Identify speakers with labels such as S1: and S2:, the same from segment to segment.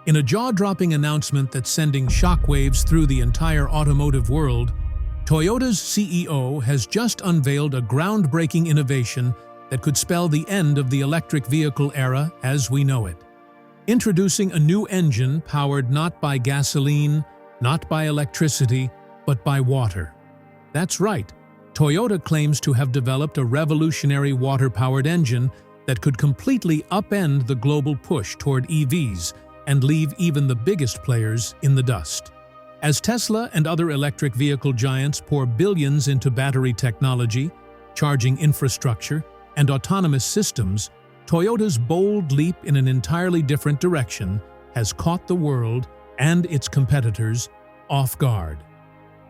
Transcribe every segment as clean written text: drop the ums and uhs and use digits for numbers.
S1: In a jaw-dropping announcement that's sending shockwaves through the entire automotive world, Toyota's CEO has just unveiled a groundbreaking innovation that could spell the end of the electric vehicle era as we know it. Introducing a new engine powered not by gasoline, not by electricity, but by water. That's right, Toyota claims to have developed a revolutionary water-powered engine that could completely upend the global push toward EVs and leave even the biggest players in the dust. As Tesla and other electric vehicle giants pour billions into battery technology, charging infrastructure, and autonomous systems, Toyota's bold leap in an entirely different direction has caught the world and its competitors off guard.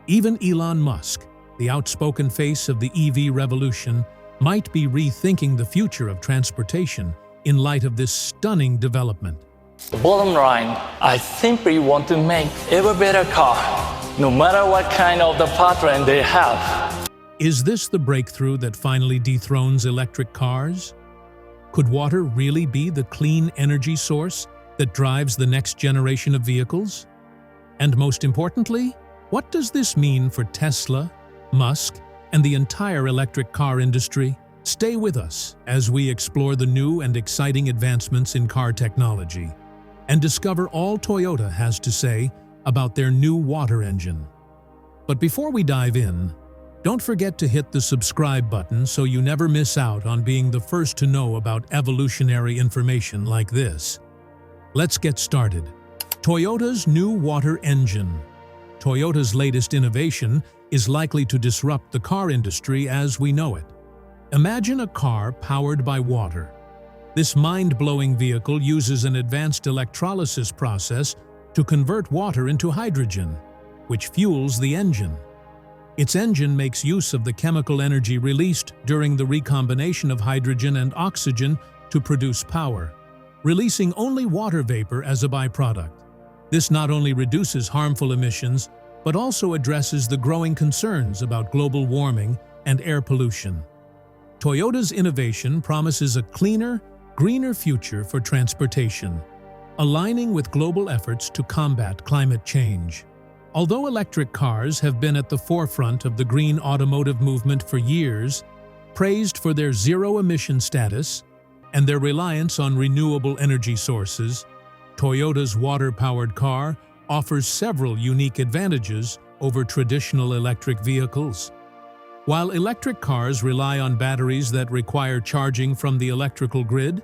S1: Even Elon Musk, the outspoken face of the EV revolution, might be rethinking the future of transportation in light of this stunning development.
S2: The bottom line, I simply want to make ever better car, no matter what kind of the powertrain they have.
S1: Is this the breakthrough that finally dethrones electric cars? Could water really be the clean energy source that drives the next generation of vehicles? And most importantly, what does this mean for Tesla, Musk, and the entire electric car industry? Stay with us as we explore the new and exciting advancements in car technology and discover all Toyota has to say about their new water engine. But before we dive in, don't forget to hit the subscribe button so you never miss out on being the first to know about evolutionary information like this. Let's get started. Toyota's new water engine. Toyota's latest innovation is likely to disrupt the car industry as we know it. Imagine a car powered by water. This mind-blowing vehicle uses an advanced electrolysis process to convert water into hydrogen, which fuels the engine. Its engine makes use of the chemical energy released during the recombination of hydrogen and oxygen to produce power, releasing only water vapor as a byproduct. This not only reduces harmful emissions, but also addresses the growing concerns about global warming and air pollution. Toyota's innovation promises a cleaner, greener future for transportation, aligning with global efforts to combat climate change. Although electric cars have been at the forefront of the green automotive movement for years, praised for their zero-emission status and their reliance on renewable energy sources, Toyota's water-powered car offers several unique advantages over traditional electric vehicles. While electric cars rely on batteries that require charging from the electrical grid,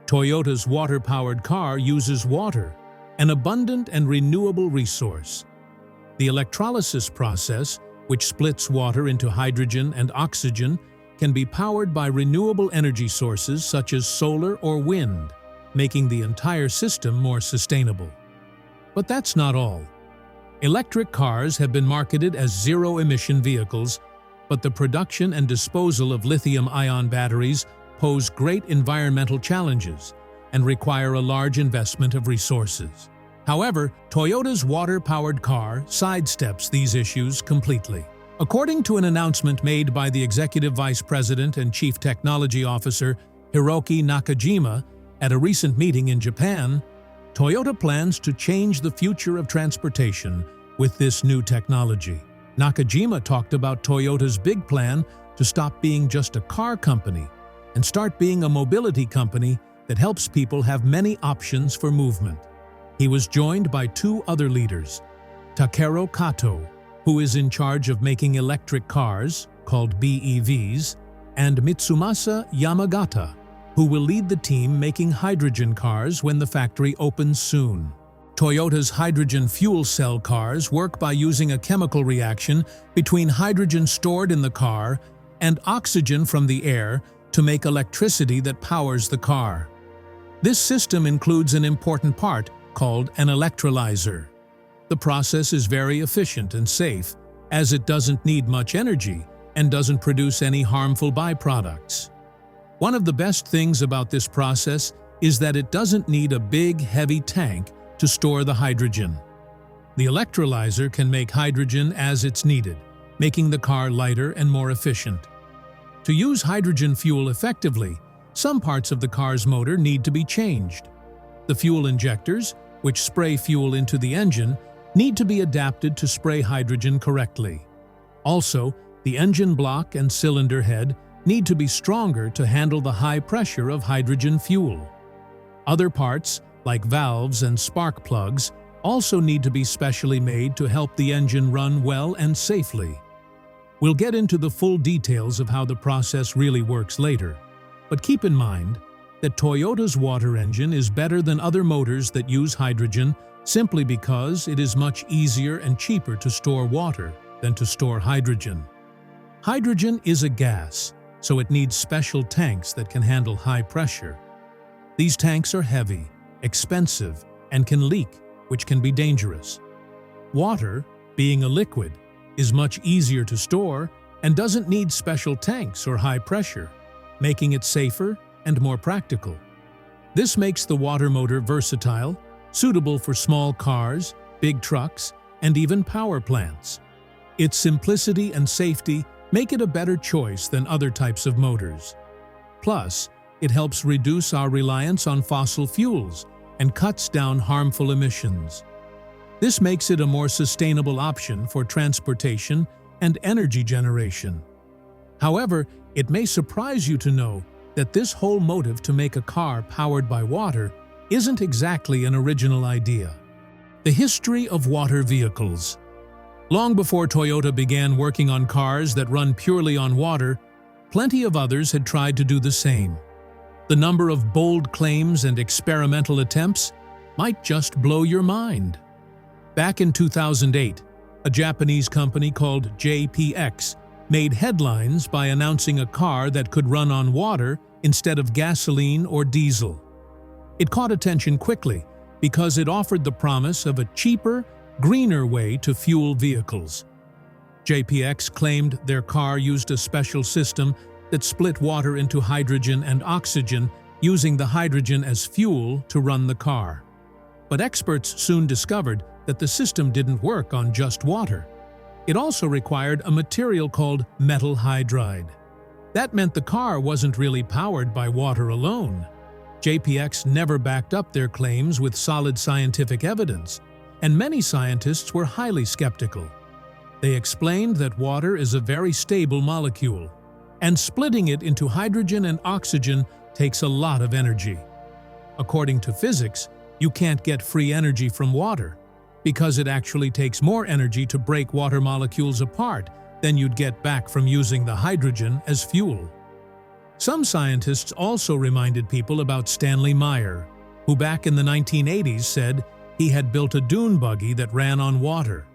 S1: Toyota's water-powered car uses water, an abundant and renewable resource. The electrolysis process, which splits water into hydrogen and oxygen, can be powered by renewable energy sources such as solar or wind, making the entire system more sustainable. But that's not all. Electric cars have been marketed as zero-emission vehicles, but the production and disposal of lithium-ion batteries pose great environmental challenges and require a large investment of resources. However, Toyota's water-powered car sidesteps these issues completely. According to an announcement made by the Executive Vice President and Chief Technology Officer Hiroki Nakajima at a recent meeting in Japan, Toyota plans to change the future of transportation with this new technology. Nakajima talked about Toyota's big plan to stop being just a car company and start being a mobility company that helps people have many options for movement. He was joined by two other leaders, Takeru Kato, who is in charge of making electric cars, called BEVs, and Mitsumasa Yamagata, who will lead the team making hydrogen cars when the factory opens soon. Toyota's hydrogen fuel cell cars work by using a chemical reaction between hydrogen stored in the car and oxygen from the air to make electricity that powers the car. This system includes an important part called an electrolyzer. The process is very efficient and safe, as it doesn't need much energy and doesn't produce any harmful byproducts. One of the best things about this process is that it doesn't need a big, heavy tank to store the hydrogen. The electrolyzer can make hydrogen as it's needed, making the car lighter and more efficient. To use hydrogen fuel effectively, some parts of the car's motor need to be changed. The fuel injectors, which spray fuel into the engine, need to be adapted to spray hydrogen correctly. Also, the engine block and cylinder head need to be stronger to handle the high pressure of hydrogen fuel. Other parts, like valves and spark plugs, also need to be specially made to help the engine run well and safely. We'll get into the full details of how the process really works later, but keep in mind that Toyota's water engine is better than other motors that use hydrogen simply because it is much easier and cheaper to store water than to store hydrogen. Hydrogen is a gas, so it needs special tanks that can handle high pressure. These tanks are heavy, expensive, and can leak, which can be dangerous. Water, being a liquid, is much easier to store and doesn't need special tanks or high pressure, making it safer and more practical. This makes the water motor versatile, suitable for small cars, big trucks, and even power plants. Its simplicity and safety make it a better choice than other types of motors. Plus, it helps reduce our reliance on fossil fuels and cuts down harmful emissions. This makes it a more sustainable option for transportation and energy generation. However, it may surprise you to know that this whole motive to make a car powered by water isn't exactly an original idea. The history of water vehicles. Long before Toyota began working on cars that run purely on water, plenty of others had tried to do the same. The number of bold claims and experimental attempts might just blow your mind. Back in 2008, a Japanese company called JPX made headlines by announcing a car that could run on water instead of gasoline or diesel. It caught attention quickly because it offered the promise of a cheaper, greener way to fuel vehicles. JPX claimed their car used a special system that split water into hydrogen and oxygen, using the hydrogen as fuel to run the car. But experts soon discovered that the system didn't work on just water. It also required a material called metal hydride. That meant the car wasn't really powered by water alone. JPX never backed up their claims with solid scientific evidence, and many scientists were highly skeptical. They explained that water is a very stable molecule, and splitting it into hydrogen and oxygen takes a lot of energy. According to physics, you can't get free energy from water, because it actually takes more energy to break water molecules apart than you'd get back from using the hydrogen as fuel. Some scientists also reminded people about Stanley Meyer, who back in the 1980s said he had built a dune buggy that ran on water.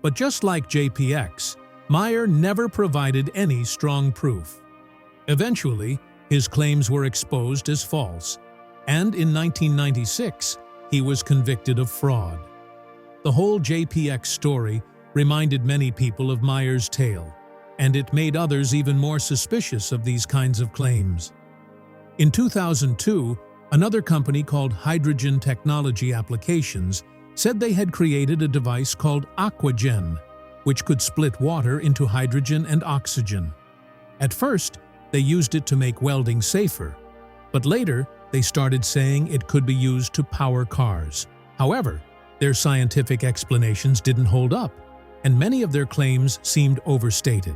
S1: But just like JPX, Meyer never provided any strong proof. Eventually, his claims were exposed as false, and in 1996, he was convicted of fraud. The whole JPX story reminded many people of Meyer's tale, and it made others even more suspicious of these kinds of claims. In 2002, another company called Hydrogen Technology Applications said they had created a device called Aquagen, which could split water into hydrogen and oxygen. At first, they used it to make welding safer, but later they started saying it could be used to power cars. However, their scientific explanations didn't hold up, and many of their claims seemed overstated.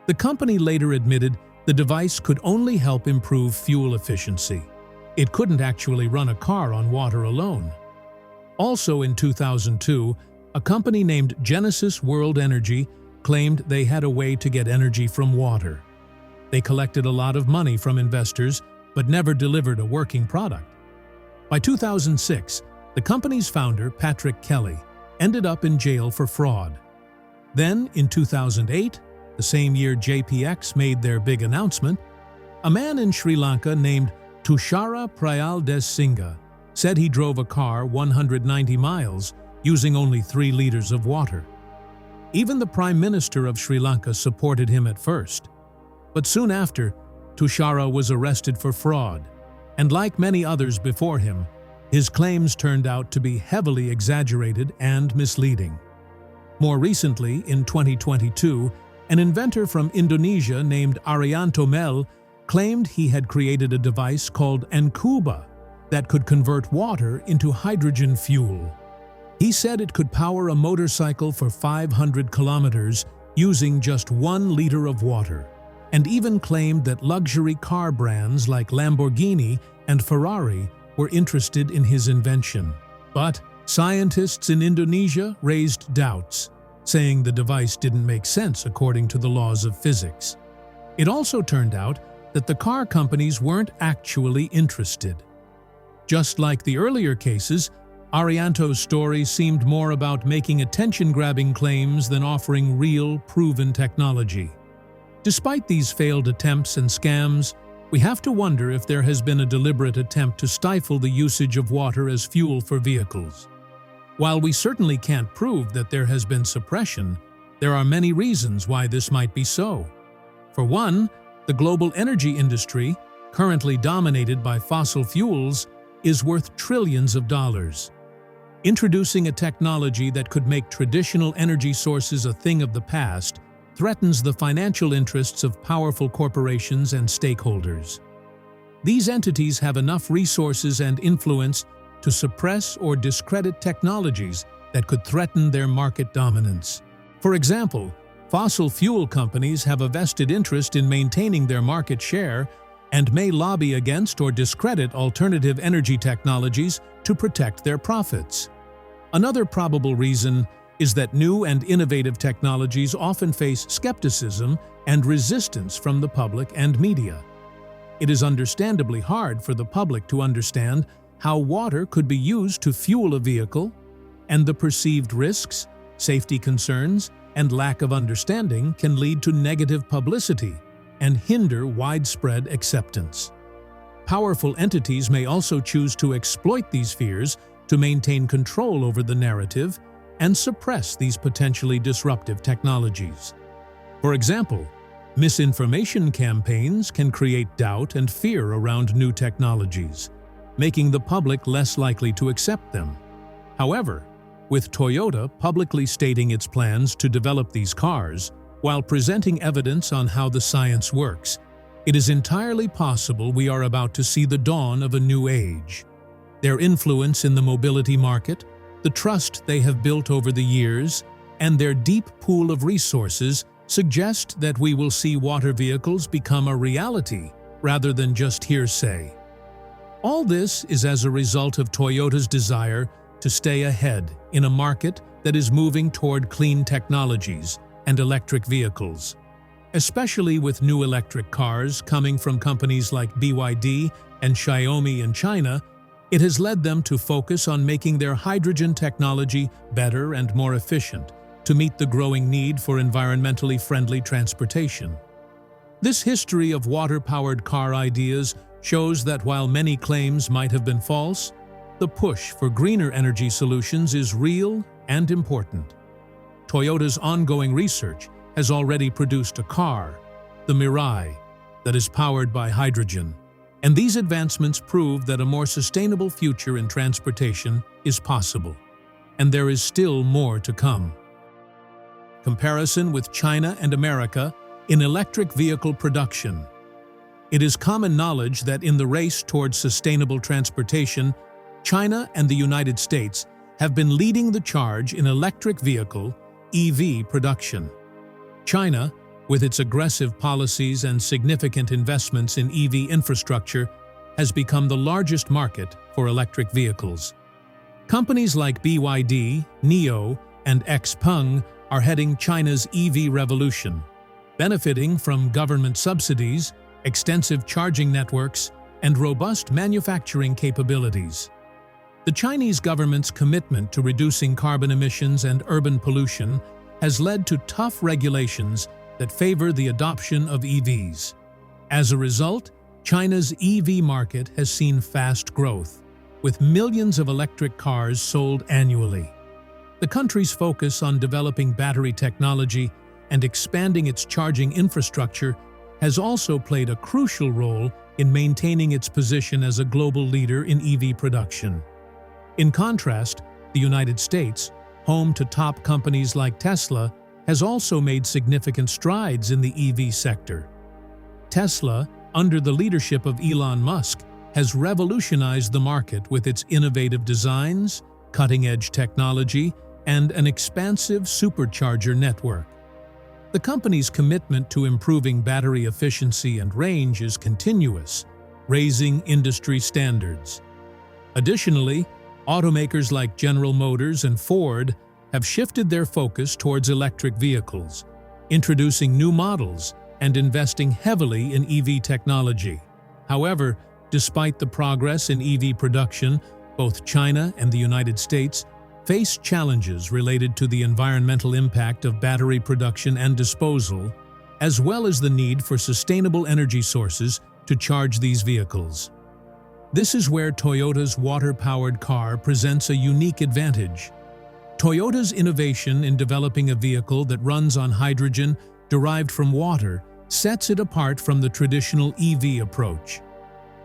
S1: The company later admitted the device could only help improve fuel efficiency. It couldn't actually run a car on water alone. Also in 2002, a company named Genesis World Energy claimed they had a way to get energy from water. They collected a lot of money from investors, but never delivered a working product. By 2006, the company's founder, Patrick Kelly, ended up in jail for fraud. Then, in 2008, the same year JPX made their big announcement, a man in Sri Lanka named Tushara Prayal Des Singha said he drove a car 190 miles using only 3 liters of water. Even the Prime Minister of Sri Lanka supported him at first. But soon after, Tushara was arrested for fraud, and like many others before him, his claims turned out to be heavily exaggerated and misleading. More recently, in 2022, an inventor from Indonesia named Arianto Mel claimed he had created a device called Nkuba that could convert water into hydrogen fuel. He said it could power a motorcycle for 500 kilometers using just 1 liter of water, and even claimed that luxury car brands like Lamborghini and Ferrari were interested in his invention. But scientists in Indonesia raised doubts, saying the device didn't make sense according to the laws of physics. It also turned out that the car companies weren't actually interested. Just like the earlier cases, Arianto's story seemed more about making attention-grabbing claims than offering real, proven technology. Despite these failed attempts and scams, we have to wonder if there has been a deliberate attempt to stifle the usage of water as fuel for vehicles. While we certainly can't prove that there has been suppression, there are many reasons why this might be so. For one, the global energy industry, currently dominated by fossil fuels, is worth trillions of dollars. Introducing a technology that could make traditional energy sources a thing of the past threatens the financial interests of powerful corporations and stakeholders. These entities have enough resources and influence to suppress or discredit technologies that could threaten their market dominance. For example, fossil fuel companies have a vested interest in maintaining their market share and may lobby against or discredit alternative energy technologies to protect their profits. Another probable reason is that new and innovative technologies often face skepticism and resistance from the public and media. It is understandably hard for the public to understand how water could be used to fuel a vehicle, and the perceived risks, safety concerns, and lack of understanding can lead to negative publicity and hinder widespread acceptance. Powerful entities may also choose to exploit these fears to maintain control over the narrative and suppress these potentially disruptive technologies. For example, misinformation campaigns can create doubt and fear around new technologies, making the public less likely to accept them. However, with Toyota publicly stating its plans to develop these cars, while presenting evidence on how the science works, it is entirely possible we are about to see the dawn of a new age. Their influence in the mobility market, the trust they have built over the years, and their deep pool of resources suggest that we will see water vehicles become a reality rather than just hearsay. All this is as a result of Toyota's desire to stay ahead in a market that is moving toward clean technologies and electric vehicles. Especially with new electric cars coming from companies like BYD and Xiaomi in China, it has led them to focus on making their hydrogen technology better and more efficient to meet the growing need for environmentally friendly transportation. This history of water-powered car ideas shows that while many claims might have been false, the push for greener energy solutions is real and important. Toyota's ongoing research has already produced a car, the Mirai, that is powered by hydrogen. And these advancements prove that a more sustainable future in transportation is possible. And there is still more to come. Comparison with China and America in electric vehicle production. It is common knowledge that in the race towards sustainable transportation, China and the United States have been leading the charge in electric vehicle (EV) production. China, with its aggressive policies and significant investments in EV infrastructure, has become the largest market for electric vehicles. Companies like BYD, NIO, and XPeng are heading China's EV revolution, benefiting from government subsidies, extensive charging networks, and robust manufacturing capabilities. The Chinese government's commitment to reducing carbon emissions and urban pollution has led to tough regulations that favor the adoption of EVs. As a result, China's EV market has seen fast growth, with millions of electric cars sold annually. The country's focus on developing battery technology and expanding its charging infrastructure has also played a crucial role in maintaining its position as a global leader in EV production. In contrast, the United States, home to top companies like Tesla, has also made significant strides in the EV sector. Tesla, under the leadership of Elon Musk, has revolutionized the market with its innovative designs, cutting-edge technology, and an expansive supercharger network. The company's commitment to improving battery efficiency and range is continuous, raising industry standards. Additionally, automakers like General Motors and Ford have shifted their focus towards electric vehicles, introducing new models and investing heavily in EV technology. However, despite the progress in EV production, both China and the United States face challenges related to the environmental impact of battery production and disposal, as well as the need for sustainable energy sources to charge these vehicles. This is where Toyota's water-powered car presents a unique advantage. Toyota's innovation in developing a vehicle that runs on hydrogen derived from water sets it apart from the traditional EV approach.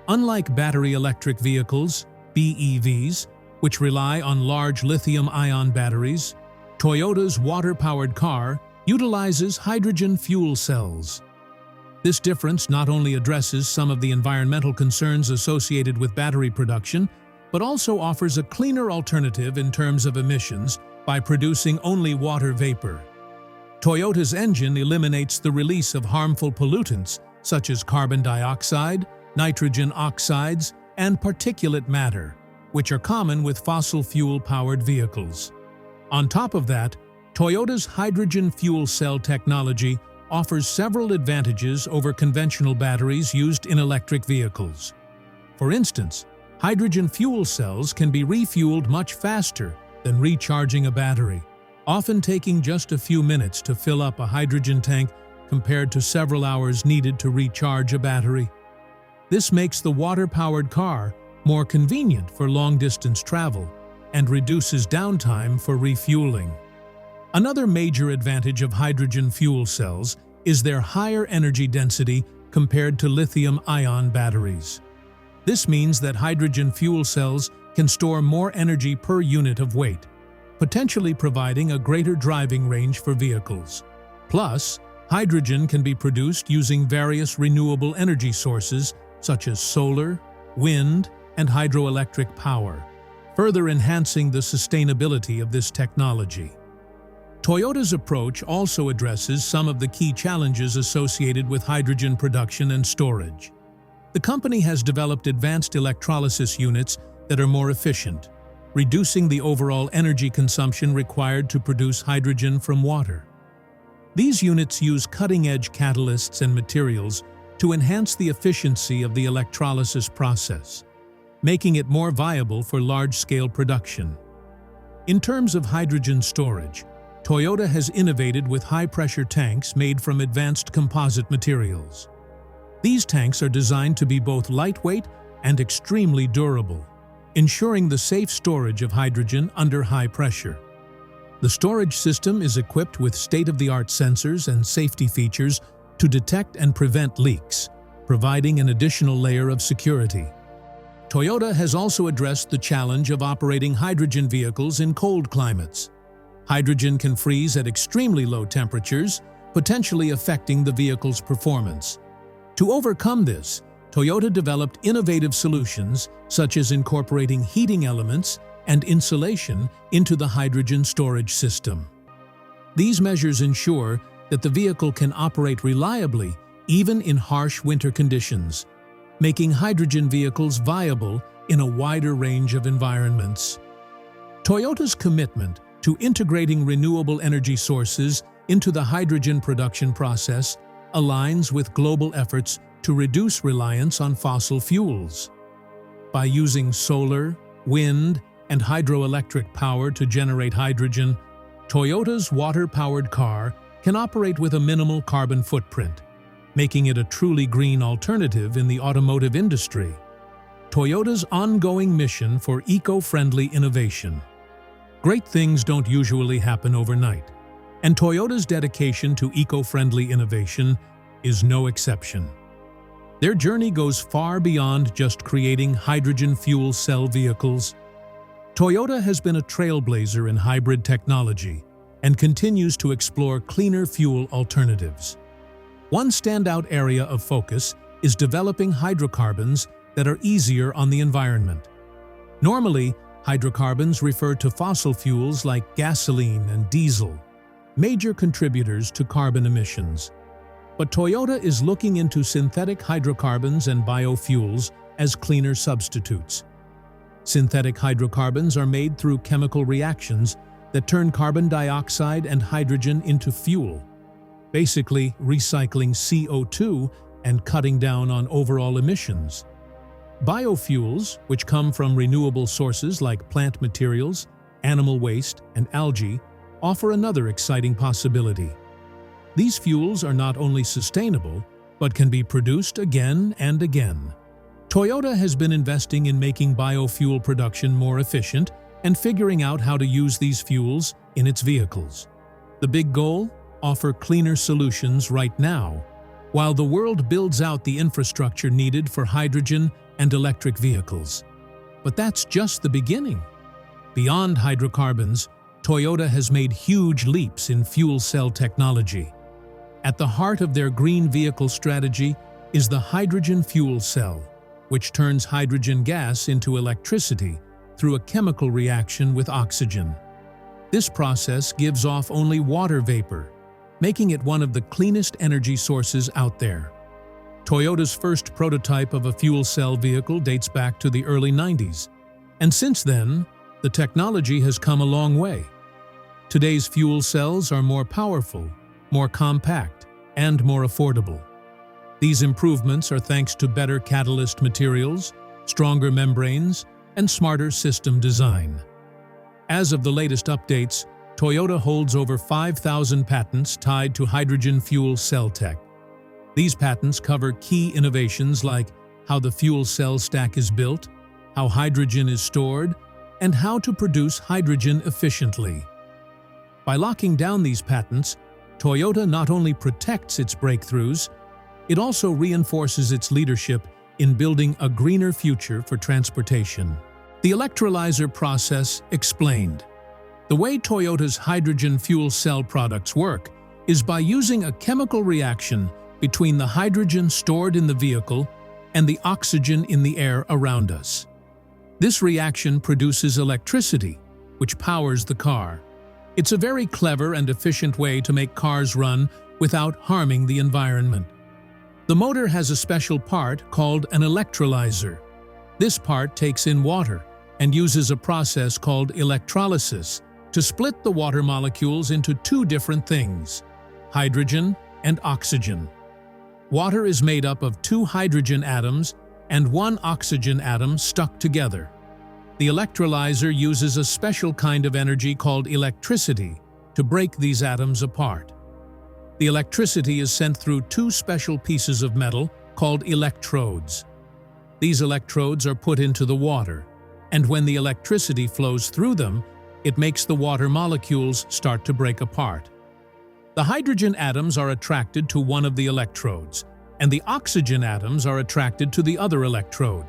S1: Unlike battery electric vehicles, BEVs, which rely on large lithium-ion batteries, Toyota's water-powered car utilizes hydrogen fuel cells. This difference not only addresses some of the environmental concerns associated with battery production, but also offers a cleaner alternative in terms of emissions by producing only water vapor. Toyota's engine eliminates the release of harmful pollutants such as carbon dioxide, nitrogen oxides, and particulate matter, which are common with fossil fuel-powered vehicles. On top of that, Toyota's hydrogen fuel cell technology offers several advantages over conventional batteries used in electric vehicles. For instance, hydrogen fuel cells can be refueled much faster than recharging a battery, often taking just a few minutes to fill up a hydrogen tank compared to several hours needed to recharge a battery. This makes the water-powered car more convenient for long-distance travel and reduces downtime for refueling. Another major advantage of hydrogen fuel cells is their higher energy density compared to lithium-ion batteries. This means that hydrogen fuel cells can store more energy per unit of weight, potentially providing a greater driving range for vehicles. Plus, hydrogen can be produced using various renewable energy sources such as solar, wind, and hydroelectric power, further enhancing the sustainability of this technology. Toyota's approach also addresses some of the key challenges associated with hydrogen production and storage. The company has developed advanced electrolysis units that are more efficient, reducing the overall energy consumption required to produce hydrogen from water. These units use cutting-edge catalysts and materials to enhance the efficiency of the electrolysis process, making it more viable for large-scale production. In terms of hydrogen storage, Toyota has innovated with high-pressure tanks made from advanced composite materials. These tanks are designed to be both lightweight and extremely durable, ensuring the safe storage of hydrogen under high pressure. The storage system is equipped with state-of-the-art sensors and safety features to detect and prevent leaks, providing an additional layer of security. Toyota has also addressed the challenge of operating hydrogen vehicles in cold climates. Hydrogen can freeze at extremely low temperatures, potentially affecting the vehicle's performance. To overcome this, Toyota developed innovative solutions such as incorporating heating elements and insulation into the hydrogen storage system. These measures ensure that the vehicle can operate reliably even in harsh winter conditions, making hydrogen vehicles viable in a wider range of environments. Toyota's commitment to integrating renewable energy sources into the hydrogen production process aligns with global efforts to reduce reliance on fossil fuels. By using solar, wind, and hydroelectric power to generate hydrogen, Toyota's water-powered car can operate with a minimal carbon footprint, making it a truly green alternative in the automotive industry. Toyota's ongoing mission for eco-friendly innovation. Great things don't usually happen overnight, and Toyota's dedication to eco-friendly innovation is no exception. Their journey goes far beyond just creating hydrogen fuel cell vehicles. Toyota has been a trailblazer in hybrid technology and continues to explore cleaner fuel alternatives. One standout area of focus is developing hydrocarbons that are easier on the environment. Normally, hydrocarbons refer to fossil fuels like gasoline and diesel, major contributors to carbon emissions. But Toyota is looking into synthetic hydrocarbons and biofuels as cleaner substitutes. Synthetic hydrocarbons are made through chemical reactions that turn carbon dioxide and hydrogen into fuel, basically recycling CO2 and cutting down on overall emissions. Biofuels, which come from renewable sources like plant materials, animal waste, and algae, offer another exciting possibility. These fuels are not only sustainable, but can be produced again and again. Toyota has been investing in making biofuel production more efficient and figuring out how to use these fuels in its vehicles. The big goal? Offer cleaner solutions right now, while the world builds out the infrastructure needed for hydrogen and electric vehicles. But that's just the beginning. Beyond hydrocarbons, Toyota has made huge leaps in fuel cell technology. At the heart of their green vehicle strategy is the hydrogen fuel cell, which turns hydrogen gas into electricity through a chemical reaction with oxygen. This process gives off only water vapor, making it one of the cleanest energy sources out there. Toyota's first prototype of a fuel cell vehicle dates back to the early 90s, and since then, the technology has come a long way. Today's fuel cells are more powerful, more compact, and more affordable. These improvements are thanks to better catalyst materials, stronger membranes, and smarter system design. As of the latest updates, Toyota holds over 5,000 patents tied to hydrogen fuel cell tech. These patents cover key innovations like how the fuel cell stack is built, how hydrogen is stored, and how to produce hydrogen efficiently. By locking down these patents, Toyota not only protects its breakthroughs, it also reinforces its leadership in building a greener future for transportation. The electrolyzer process explained. The way Toyota's hydrogen fuel cell products work is by using a chemical reaction between the hydrogen stored in the vehicle and the oxygen in the air around us. This reaction produces electricity, which powers the car. It's a very clever and efficient way to make cars run without harming the environment. The motor has a special part called an electrolyzer. This part takes in water and uses a process called electrolysis to split the water molecules into two different things, hydrogen and oxygen. Water is made up of two hydrogen atoms and one oxygen atom stuck together. The electrolyzer uses a special kind of energy called electricity to break these atoms apart. The electricity is sent through two special pieces of metal called electrodes. These electrodes are put into the water, and when the electricity flows through them, it makes the water molecules start to break apart. The hydrogen atoms are attracted to one of the electrodes, and the oxygen atoms are attracted to the other electrode.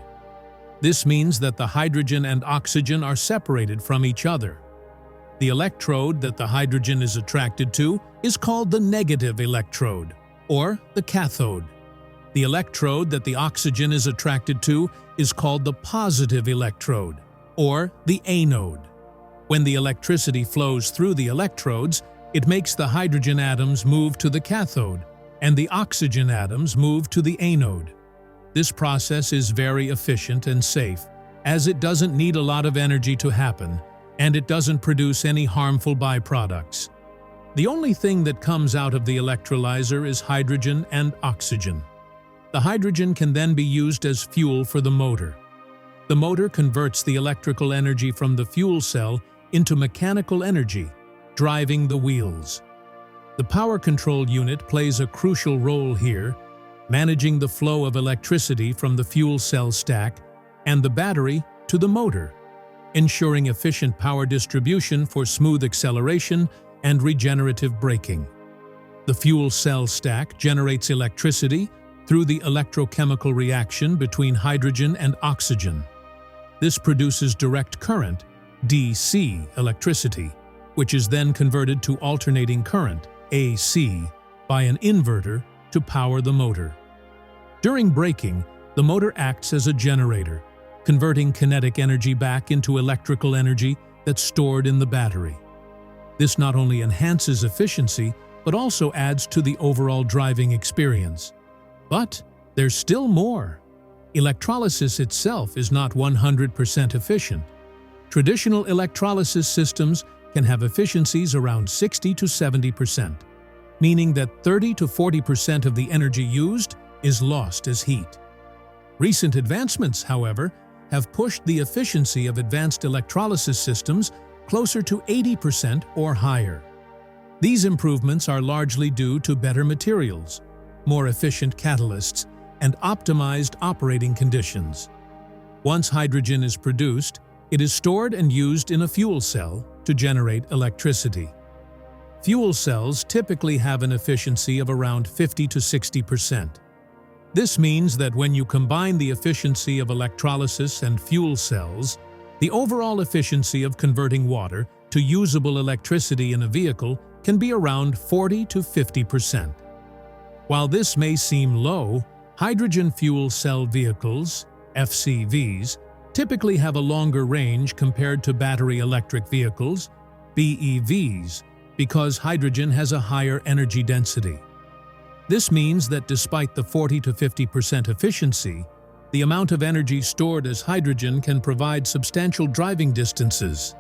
S1: This means that the hydrogen and oxygen are separated from each other. The electrode that the hydrogen is attracted to is called the negative electrode, or the cathode. The electrode that the oxygen is attracted to is called the positive electrode, or the anode. When the electricity flows through the electrodes, it makes the hydrogen atoms move to the cathode, and the oxygen atoms move to the anode. This process is very efficient and safe, as it doesn't need a lot of energy to happen, and it doesn't produce any harmful byproducts. The only thing that comes out of the electrolyzer is hydrogen and oxygen. The hydrogen can then be used as fuel for the motor. The motor converts the electrical energy from the fuel cell into mechanical energy, driving the wheels. The power control unit plays a crucial role here, managing the flow of electricity from the fuel cell stack and the battery to the motor, ensuring efficient power distribution for smooth acceleration and regenerative braking. The fuel cell stack generates electricity through the electrochemical reaction between hydrogen and oxygen. This produces direct current, DC electricity, which is then converted to alternating current, AC, by an inverter to power the motor. During braking, The motor acts as a generator, converting kinetic energy back into electrical energy that's stored in the battery. This not only enhances efficiency, but also adds to the overall driving experience. But there's still more. Electrolysis itself is not 100% efficient. Traditional electrolysis systems can have efficiencies around 60 to 70%, meaning that 30 to 40% of the energy used is lost as heat. Recent advancements, however, have pushed the efficiency of advanced electrolysis systems closer to 80% or higher. These improvements are largely due to better materials, more efficient catalysts, and optimized operating conditions. Once hydrogen is produced, it is stored and used in a fuel cell to generate electricity. Fuel cells typically have an efficiency of around 50 to 60%. This means that when you combine the efficiency of electrolysis and fuel cells, the overall efficiency of converting water to usable electricity in a vehicle can be around 40 to 50%. While this may seem low, hydrogen fuel cell vehicles, FCVs, typically have a longer range compared to battery electric vehicles, BEVs, because hydrogen has a higher energy density. This means that despite the 40 to 50% efficiency, the amount of energy stored as hydrogen can provide substantial driving distances.